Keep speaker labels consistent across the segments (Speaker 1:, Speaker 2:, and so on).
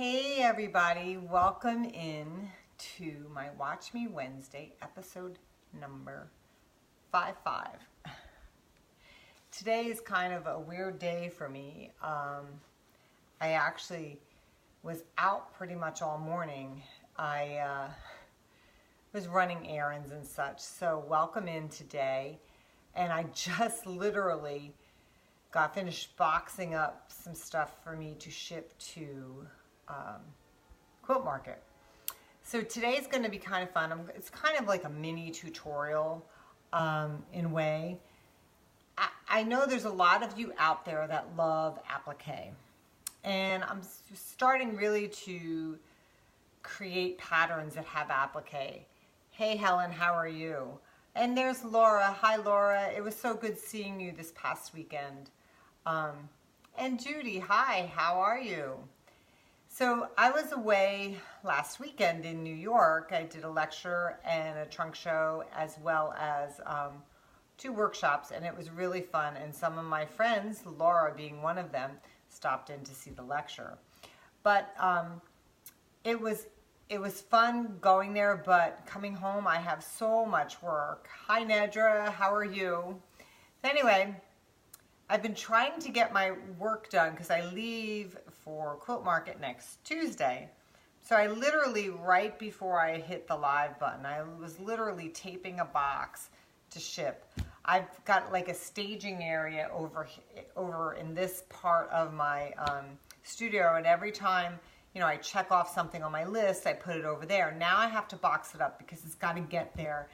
Speaker 1: Hey everybody, welcome in to my Watch Me Wednesday episode number 55. Today is kind of a weird day for me. I actually was out pretty much all morning. I was running errands and such, so welcome in today. And I just literally got finished boxing up some stuff for me to ship to Quilt Market. So today's going to be kind of fun. It's kind of like a mini tutorial in a way. I know there's a lot of you out there that love applique, and I'm starting really to create patterns that have applique. Hey Helen, how are you? And there's Laura. Hi Laura, it was so good seeing you this past weekend. And Judy, hi, how are you? So I was away last weekend in New York. I did a lecture and a trunk show as well as 2 workshops, and it was really fun. And some of my friends, Laura being one of them, stopped in to see the lecture. But it was fun going there, but coming home I have so much work. Hi Nedra, how are you? So anyway, I've been trying to get my work done because I leave for Quilt Market next Tuesday. So I literally, right before I hit the live button, I was literally taping a box to ship. I've got like a staging area over in this part of my studio, and every time I check off something on my list, I put it over there. Now I have to box it up because it's got to get there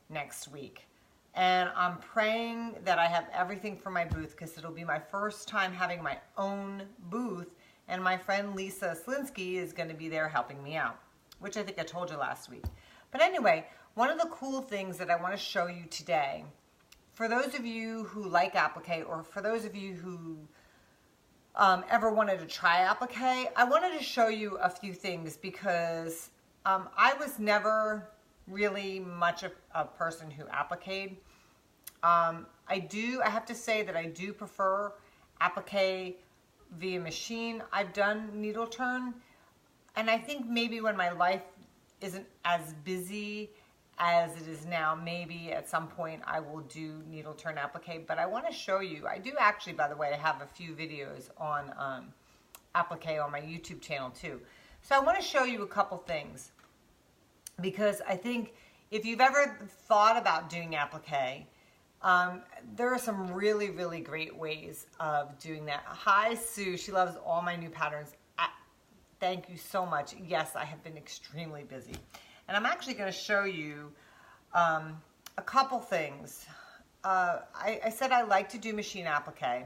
Speaker 1: next week. And I'm praying that I have everything for my booth because it'll be my first time having my own booth, and my friend Lisa Slinsky is going to be there helping me out, which I think I told you last week. But anyway, one of the cool things that I want to show you today, for those of you who like applique, or for those of you who ever wanted to try applique, I wanted to show you a few things because I was never really much a person who appliqued. I have to say that I do prefer applique via machine. I've done needle turn, and I think maybe when my life isn't as busy as it is now, maybe at some point I will do needle turn applique. But I want to show you, I do actually, by the way, have a few videos on applique on my YouTube channel too. So I want to show you a couple things, because I think if you've ever thought about doing applique, there are some really, really great ways of doing that. Hi Sue, she loves all my new patterns. Thank you so much. Yes, I have been extremely busy. And I'm actually going to show you a couple things. I said I like to do machine applique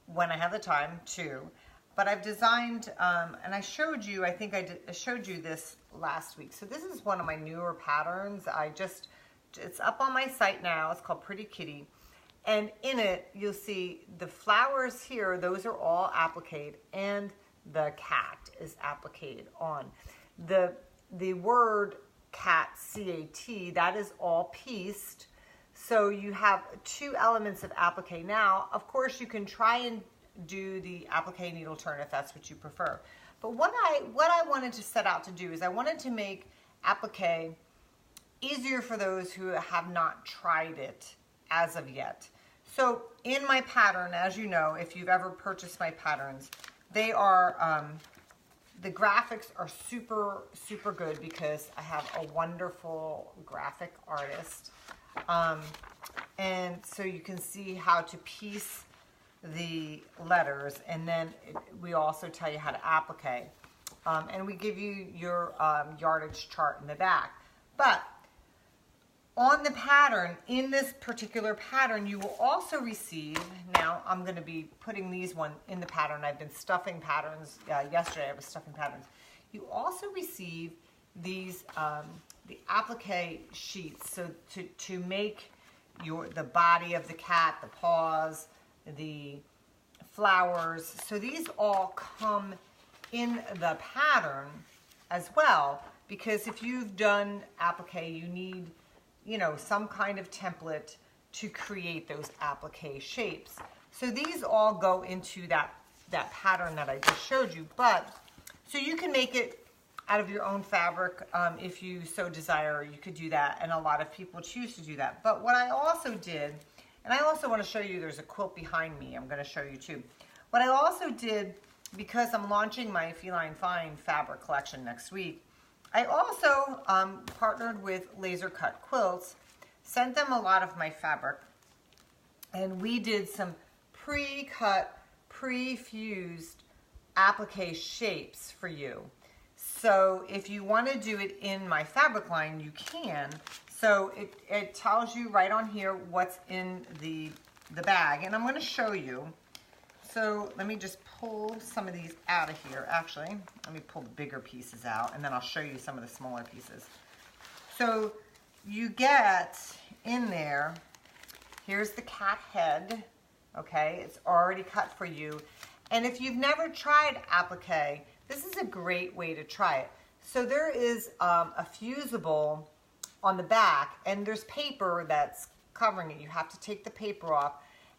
Speaker 1: when I have the time too. But I've designed, and I showed you, I think I showed you this last week. So this is one of my newer patterns. It's up on my site now. It's called Pretty Kitty. And in it, you'll see the flowers here, those are all appliqued, and the cat is appliqued on. The word cat, C-A-T, that is all pieced. So you have 2 elements of applique. Now, of course, you can try and do the applique needle turn if that's what you prefer. But what I wanted to set out to do is I wanted to make applique easier for those who have not tried it as of yet. So in my pattern, as you know, if you've ever purchased my patterns, they are, the graphics are super, super good because I have a wonderful graphic artist. And so you can see how to piece the letters, and then we also tell you how to applique. And we give you your yardage chart in the back. But on the pattern, in this particular pattern, you will also receive, now I'm going to be putting these one in the pattern. I've been stuffing patterns. Yesterday I was stuffing patterns. You also receive these, the applique sheets, so to make the body of the cat, the paws, the flowers. So these all come in the pattern as well, because if you've done applique, you need some kind of template to create those applique shapes. So these all go into that pattern that I just showed you, but So you can make it out of your own fabric if you so desire. You could do that, and a lot of people choose to do that. But what I also did, and I also want to show you, there's a quilt behind me I'm going to show you too. What I also did, because I'm launching my Feline Fine fabric collection next week, I also partnered with Laser Cut Quilts, sent them a lot of my fabric, and we did some pre-cut, pre-fused applique shapes for you. So if you want to do it in my fabric line, you can. So it tells you right on here what's in the bag, and I'm going to show you. So let me just pull some of these out of here. Actually, let me pull the bigger pieces out, and then I'll show you some of the smaller pieces. So you get in there, here's the cat head, okay? It's already cut for you. And if you've never tried applique, this is a great way to try it. So there is a fusible on the back, and there's paper that's covering it. You have to take the paper off,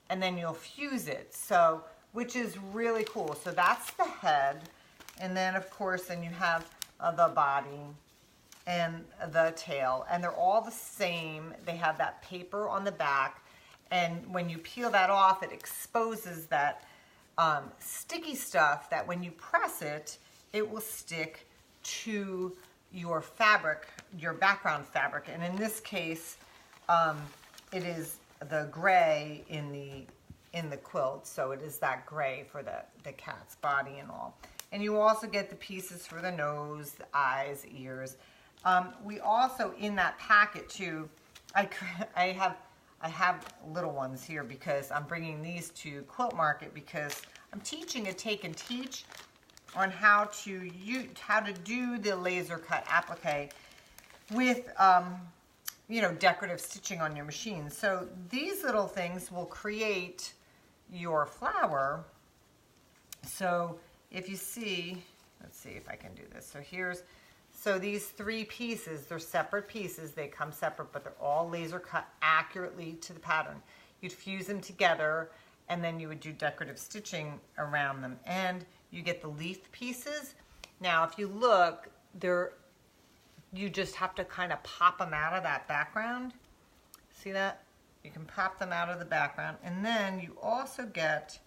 Speaker 1: and then you'll fuse it. So, which is really cool. So that's the head, and then of course, then you have the body and the tail, and they're all the same. They have that paper on the back, and when you peel that off, it exposes that sticky stuff that when you press it, it will stick to your fabric, your background fabric. And in this case, it is the gray in the quilt, so it is that gray for the cat's body and all. And you also get the pieces for the nose, the eyes, ears. We also, in that packet too, I have little ones here because I'm bringing these to Quilt Market because I'm teaching a take and teach on how to do the laser cut applique with you know, decorative stitching on your machine. So these little things will create your flower. So if you see, let's see if I can do this. So these three pieces, they're separate pieces. They come separate, but they're all laser cut accurately to the pattern. You'd fuse them together, and then you would do decorative stitching around them. And you get the leaf pieces. Now, if you look, you just have to kind of pop them out of that background. See that? You can pop them out of the background. And then you also get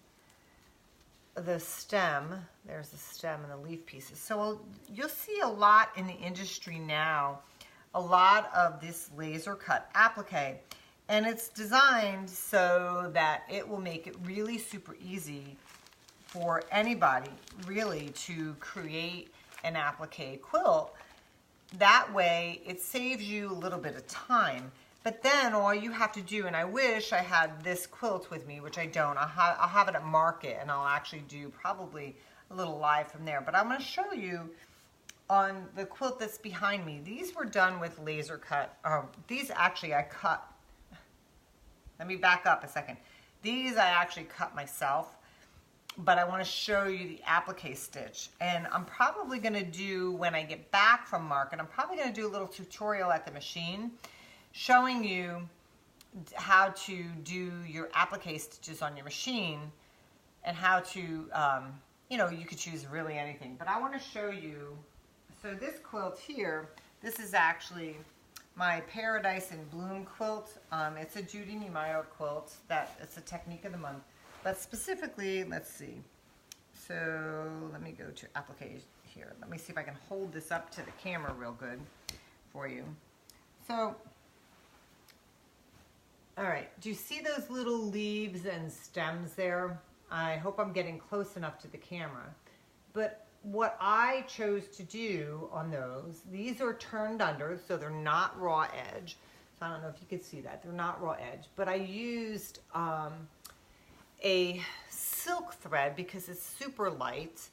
Speaker 1: the stem. There's the stem and the leaf pieces. So you'll see a lot in the industry now, a lot of this laser cut applique. And it's designed so that it will make it really super easy for anybody really to create an applique quilt. That way it saves you a little bit of time. But then all you have to do, and I wish I had this quilt with me, which I don't. I'll have it at Market, and I'll actually do probably a little live from there. But I'm going to show you on the quilt that's behind me. These were done with laser cut. These actually I cut. Let me back up a second. These I actually cut myself, but I want to show you the applique stitch. And I'm probably going to do, when I get back from Market, I'm probably going to do a little tutorial at the machine showing you how to do your applique stitches on your machine and how to, you know, you could choose really anything. But I want to show you, so this quilt here, this is actually my Paradise in Bloom quilt. It's a Judy Niemeyer quilt. It's a technique of the month. But specifically, let's see. So let me go to applique here. Let me see if I can hold this up to the camera real good for you. So, all right, do you see those little leaves and stems there? I hope I'm getting close enough to the camera. But what I chose to do on those, these are turned under, so they're not raw edge. So I don't know if you could see that. They're not raw edge. But I used a silk thread because it's super light,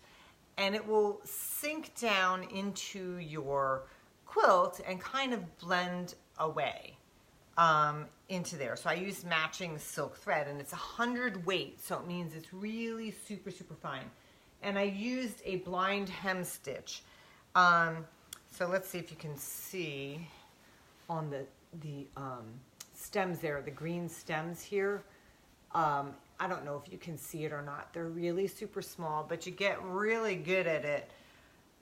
Speaker 1: and it will sink down into your quilt and kind of blend away into there. So I used matching silk thread, and it's 100 weight, so it means it's really super, super fine. And I used a blind hem stitch. So let's see if you can see on the stems there, the green stems here. I don't know if you can see it or not. They're really super small, but you get really good at it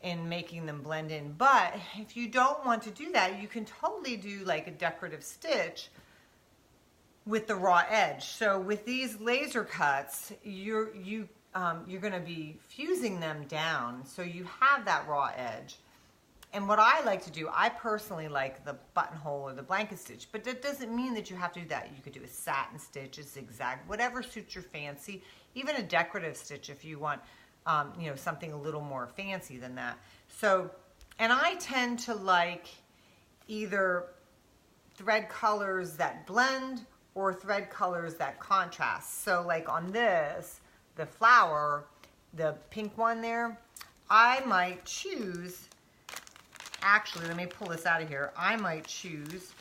Speaker 1: in making them blend in. But if you don't want to do that, you can totally do like a decorative stitch with the raw edge. So with these laser cuts, you're going to be fusing them down so you have that raw edge. And what I like to do, I personally like the buttonhole or the blanket stitch, but that doesn't mean that you have to do that. You could do a satin stitch, a zigzag, whatever suits your fancy, even a decorative stitch if you want, you know, something a little more fancy than that. So, and I tend to like either thread colors that blend or thread colors that contrast. So like on this, the flower, the pink one there, I might choose, actually, let me pull this out of here. I might choose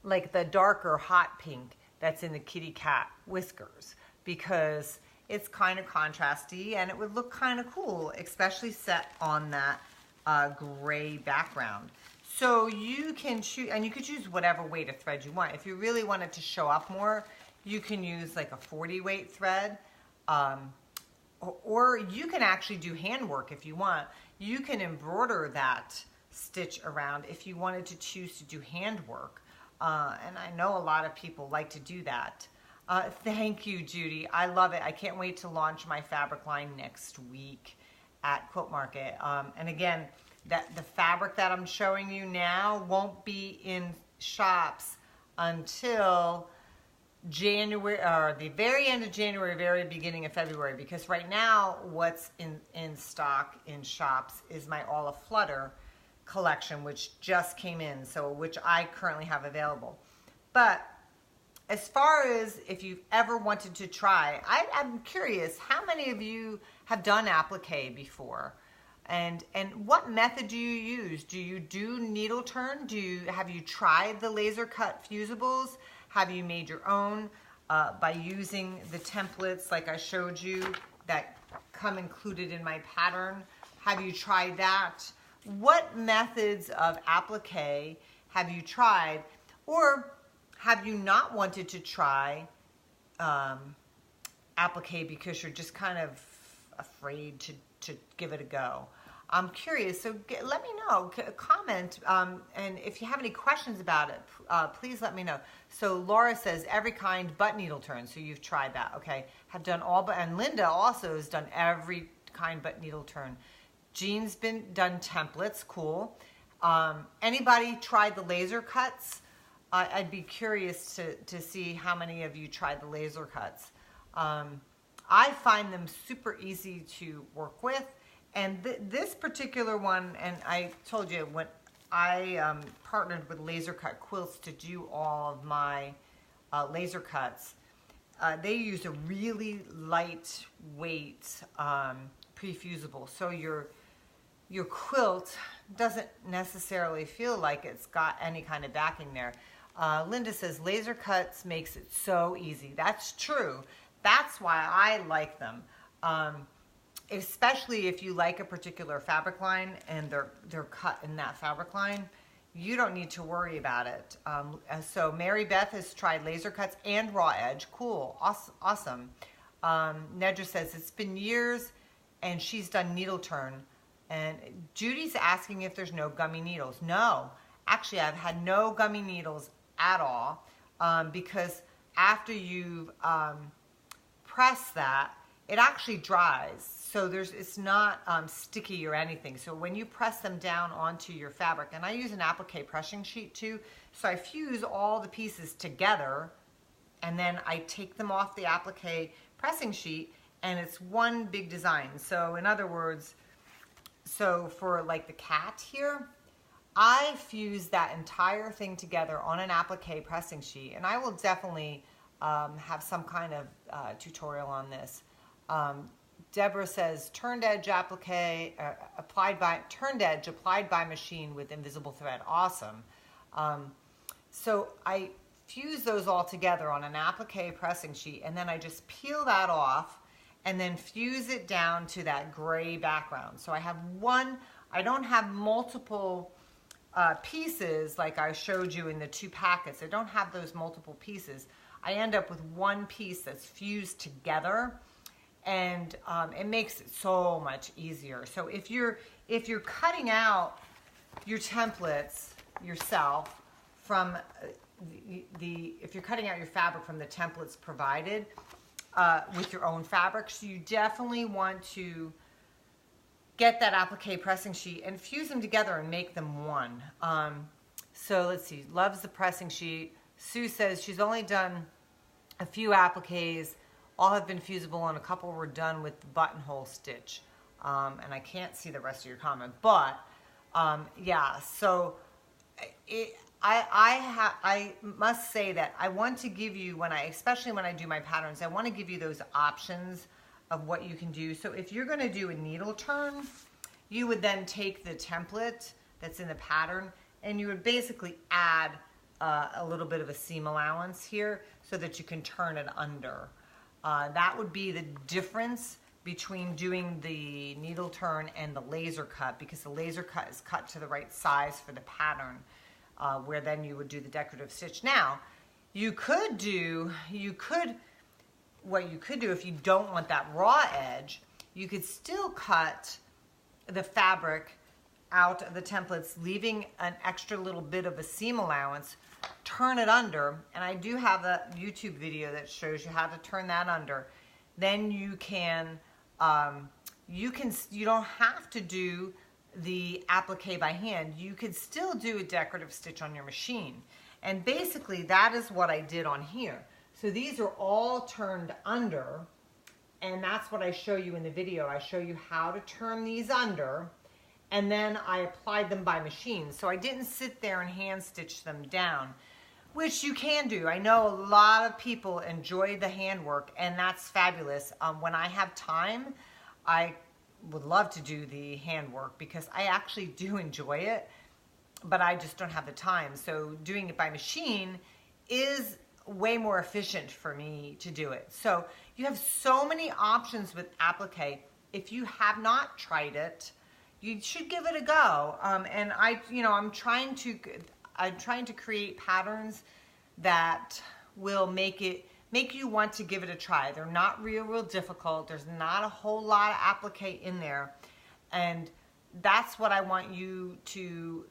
Speaker 1: like the darker hot pink that's in the kitty cat whiskers because it's kind of contrasty and it would look kind of cool, especially set on that gray background. So you can choose, and you could choose whatever weight of thread you want. If you really want it to show up more, you can use like a 40 weight thread. Or you can actually do handwork if you want. You can embroider that stitch around if you wanted to choose to do handwork. And I know a lot of people like to do that. Thank you, Judy. I love it. I can't wait to launch my fabric line next week at Quilt Market. And again, the fabric that I'm showing you now won't be in shops until January, or the very end of January, very beginning of February, because right now what's in stock in shops is my All A Flutter collection, which just came in, so which I currently have available. But as far as if you've ever wanted to try, I'm curious, how many of you have done applique before? And what method do you use? Do you do needle turn? Have you tried the laser cut fusibles? Have you made your own by using the templates like I showed you that come included in my pattern? Have you tried that? What methods of applique have you tried? Or have you not wanted to try applique because you're just kind of afraid to give it a go? I'm curious, so let me know, comment, and if you have any questions about it, please let me know. So Laura says every kind but needle turn, so you've tried that, okay. Have done all but, and Linda also has done every kind but needle turn. Jean's done templates, cool. Anybody tried the laser cuts? I'd be curious to see how many of you tried the laser cuts. I find them super easy to work with. And this particular one, and I told you when I partnered with Laser Cut Quilts to do all of my laser cuts, they use a really lightweight pre-fusible. So your quilt doesn't necessarily feel like it's got any kind of backing there. Linda says laser cuts makes it so easy. That's true. That's why I like them. Especially if you like a particular fabric line and they're cut in that fabric line, you don't need to worry about it. So Mary Beth has tried laser cuts and raw edge. Cool, awesome. Nedra says it's been years and she's done needle turn. And Judy's asking if there's no gummy needles. No, actually I've had no gummy needles at all because after you've pressed that, it actually dries. So it's not sticky or anything. So when you press them down onto your fabric, and I use an applique pressing sheet too, so I fuse all the pieces together and then I take them off the applique pressing sheet and it's one big design. So in other words, so for like the cat here, I fuse that entire thing together on an applique pressing sheet, and I will definitely have some kind of tutorial on this. Deborah says turned edge applique turned edge applied by machine with invisible thread. Awesome. So I fuse those all together on an applique pressing sheet, and then I just peel that off and then fuse it down to that gray background. So I have one. I don't have multiple pieces like I showed you in the two packets. I don't have those multiple pieces. I end up with one piece that's fused together. and it makes it so much easier. So if you're cutting out your templates yourself from if you're cutting out your fabric from the templates provided with your own fabrics, you definitely want to get that applique pressing sheet and fuse them together and make them one. So let's see, loves the pressing sheet. Sue says she's only done a few appliques. All have been fusible and a couple were done with the buttonhole stitch. And I can't see the rest of your comment, but yeah, so I must say that I want to give you, especially when I do my patterns, I want to give you those options of what you can do. So if you're going to do a needle turn, you would then take the template that's in the pattern and you would basically add a little bit of a seam allowance here so that you can turn it under. That would be the difference between doing the needle turn and the laser cut, because the laser cut is cut to the right size for the pattern, where then you would do the decorative stitch. Now, what you could do if you don't want that raw edge, you could still cut the fabric out of the templates, leaving an extra little bit of a seam allowance, turn it under, and I do have a YouTube video that shows you how to turn that under. Then you can, you don't have to do the applique by hand. You could still do a decorative stitch on your machine. And basically that is what I did on here. So these are all turned under, and that's what I show you in the video. I show you how to turn these under, and then I applied them by machine. So I didn't sit there and hand stitch them down, which you can do. I know a lot of people enjoy the handwork, and that's fabulous. When I have time, I would love to do the handwork because I actually do enjoy it, but I just don't have the time. So doing it by machine is way more efficient for me to do it. So you have so many options with applique. If you have not tried it, you should give it a go. And I'm trying to create patterns that will make you want to give it a try. They're not real difficult. There's not a whole lot of applique in there, and that's what I want you to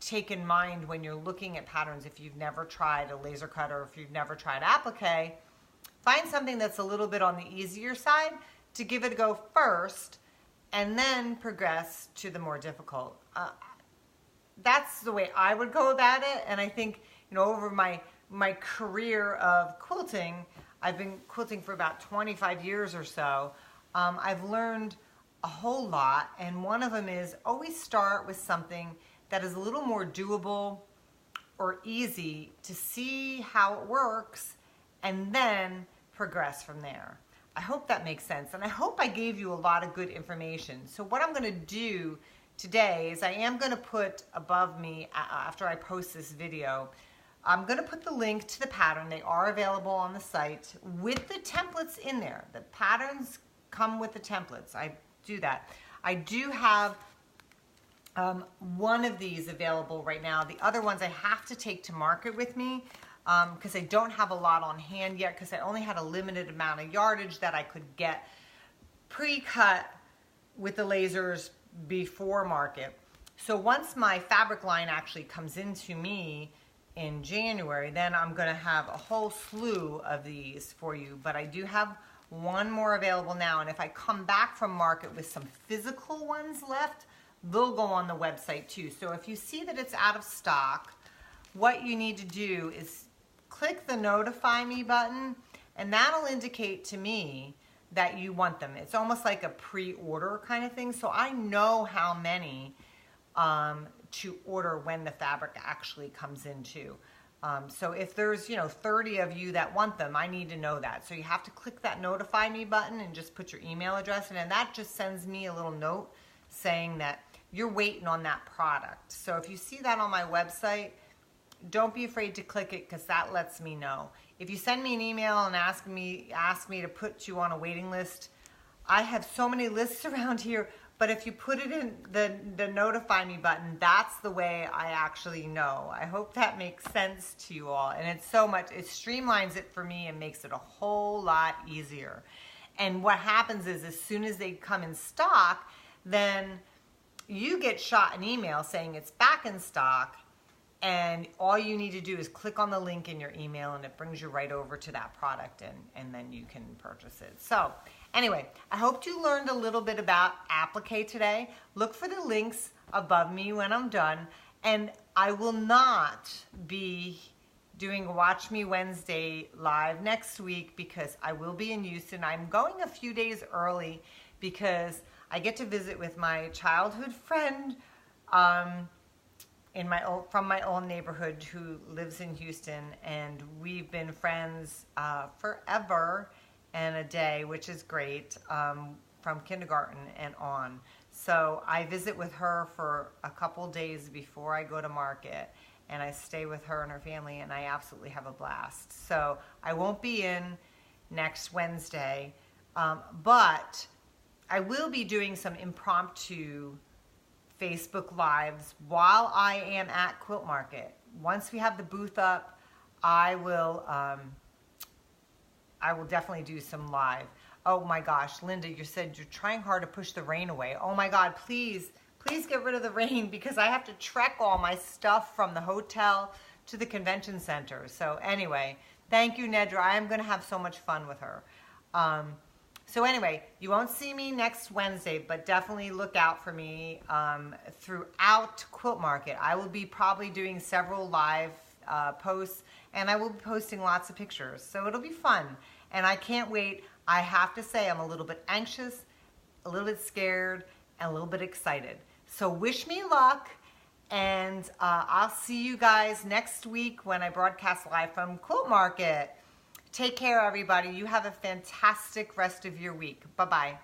Speaker 1: take in mind when you're looking at patterns. If you've never tried a laser cut, or if you've never tried applique, find something that's a little bit on the easier side to give it a go first, and then progress to the more difficult. That's the way I would go about it. And I think, over my career of quilting, I've been quilting for about 25 years or so, I've learned a whole lot, and one of them is always start with something that is a little more doable or easy to see how it works, and then progress from there. I hope that makes sense, and I hope I gave you a lot of good information. So what I'm going to do today is I am going to put above me, after I post this video, I'm going to put the link to the pattern. They are available on the site with the templates in there. The patterns come with the templates. I do that. I do have one of these available right now. The other ones I have to take to market with me because I don't have a lot on hand yet, because I only had a limited amount of yardage that I could get pre-cut with the lasers before market. So once my fabric line actually comes into me in January, then I'm going to have a whole slew of these for you. But I do have one more available now, and if I come back from market with some physical ones left, they'll go on the website too. So if you see that it's out of stock, what you need to do is click the notify me button, and that'll indicate to me that you want them. It's almost like a pre-order kind of thing, so I know how many to order when the fabric actually comes into. So if there's 30 of you that want them, I need to know that. So you have to click that notify me button and just put your email address in, and that just sends me a little note saying that you're waiting on that product. So if you see that on my website, don't be afraid to click it, because that lets me know. If you send me an email and ask me to put you on a waiting list, I have so many lists around here, but if you put it in the notify me button, that's the way I actually know. I hope that makes sense to you all. And it streamlines it for me and makes it a whole lot easier. And what happens is as soon as they come in stock, then you get shot an email saying it's back in stock, and all you need to do is click on the link in your email and it brings you right over to that product, and then you can purchase it. So anyway, I hope you learned a little bit about applique today. Look for the links above me when I'm done, and I will not be doing a Watch Me Wednesday live next week because I will be in Houston. I'm going a few days early because I get to visit with my childhood friend from my old neighborhood who lives in Houston, and we've been friends forever and a day, which is great, from kindergarten and on. So I visit with her for a couple days before I go to market, and I stay with her and her family, and I absolutely have a blast. So I won't be in next Wednesday, but I will be doing some impromptu Facebook Lives while I am at Quilt Market. Once we have the booth up, I will definitely do some live. Oh my gosh, Linda, you said you're trying hard to push the rain away. Oh my God, please get rid of the rain because I have to trek all my stuff from the hotel to the convention center. So anyway, thank you, Nedra. I am going to have so much fun with her. So anyway, you won't see me next Wednesday, but definitely look out for me throughout Quilt Market. I will be probably doing several live posts, and I will be posting lots of pictures. So it'll be fun, and I can't wait. I have to say I'm a little bit anxious, a little bit scared, and a little bit excited. So wish me luck, and I'll see you guys next week when I broadcast live from Quilt Market. Take care, everybody. You have a fantastic rest of your week. Bye-bye.